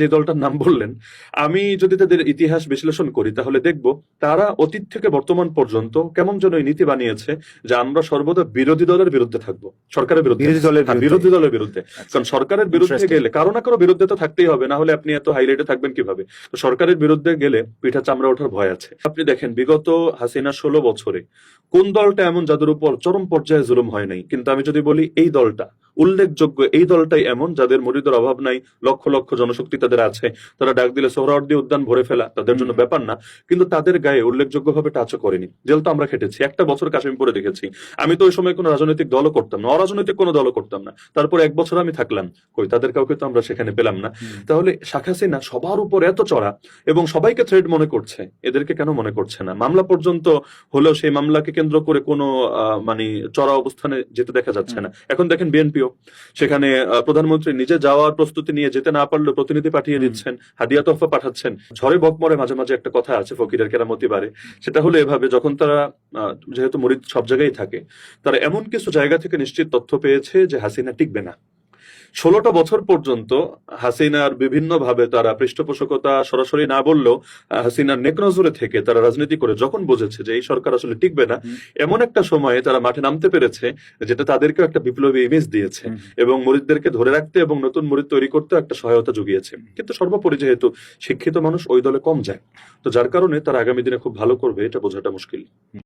যে দলটার নাম বললেন, আমি যদি তাদের ইতিহাস বিশ্লেষণ করি তাহলে দেখব তারা অতীত থেকে বর্তমান পর্যন্ত কেমন যেন এই নীতি বানিয়েছে যে আমরা সর্বদা বিরোধী দলের বিরুদ্ধে থাকবো, সরকারের বিরুদ্ধে বিরোধী দলের বিরুদ্ধে। বিরোধী দলের বিরুদ্ধে। আচ্ছা, কারণ সরকারের বিরুদ্ধে interesting. গেলে কারো না কারো বিরুদ্ধে তো থাকতেই হবে, না হলে আপনি এত হাইলাইটে থাকবেন কিভাবে? তো সরকারের বিরুদ্ধে গেলে পিঠা চামড়া ওঠার ভয় আছে। আপনি দেখেন বিগত হাসিনা 16 বছরে কোন দলটা এমন যাদের উপর চরম পর্যায়ে জুলুম হয় নাই? কিন্তু আমি যদি বলি এই দলটা উল্লেখযোগ্য, এই দলটাই এমন যাদের মুরিদের অভাব নাই, লক্ষ লক্ষ জনশক্তি তাদের আছে, তারা ডাক দিলে সোহরাওয়ার্দী উদ্যান ভরে ফেলা তাদের জন্য ব্যাপার না, কিন্তু তাদের গায়ে উল্লেখযোগ্যভাবে টাচও করেনি। জেল তো আমরা খেটেছি, একটা বছর কাশিমপুরে দেখেছি। আমি তো ওই সময় কোনো রাজনৈতিক দলও করতাম না, অরাজনৈতিক কোনো দলও করতাম না, তারপর 1 বছর আমি থাকলাম, কই তাদের কাউকে তো আমরা সেখানে পেলাম না। তাহলে শেখ হাসিনা সবার উপর এত চড়া এবং সবাইকে থ্রেড মনে করছে, এদেরকে কেন মনে করছে না? মামলা পর্যন্ত হলেও সেই মামলাকে কেন্দ্র করে কোনো মানে চড়া অবস্থানে যেতে দেখা যাচ্ছে না। এখন দেখেন বিএনপিও সেখানে প্রধানমন্ত্রী নিজে যাওয়ার প্রস্তুতি নিয়ে যেতে না পারলেও প্রতিনিধি পাঠিয়ে দিচ্ছেন, হাদিয়া তোহফা পাঠাচ্ছেন। ঝড়ে বকমরে মাঝে মাঝে একটা কথা আছে, ফকিরের কেরামতি বাড়ে। সেটা হলো এভাবে, যখন তারা যেহেতু মুরিদ সব জায়গায় থাকে, তারা এমন কিছু জায়গা থেকে নিশ্চিত তথ্য পেয়েছে যে হাসিনা টিকবে না। 16টা বছর পর্যন্ত হাসিনার বিভিন্ন ভাবে তারা পৃষ্ঠপোষকতা সরাসরি না বললেও হাসিনার নেকনজরে থেকে তারা রাজনীতি করে যখন বুঝেছে যে এই সরকার আসলে টিকবে না, এমন একটা সময়ে তারা মাঠে নামতে পেরেছে যেটা তাদেরকে একটা বিপ্লবী ইমেজ দিয়েছে এবং মুরিদদেরকে ধরে রাখতে এবং নতুন মুরিদ তৈরি করতে একটা সহায়তা জুগিয়েছে। কিন্তু সর্বোপরি যেহেতু শিক্ষিত মানুষ ওই দলে কম যায়, তো যার কারণে তারা আগামী দিনে খুব ভালো করবে এটা বোঝাটা মুশকিল।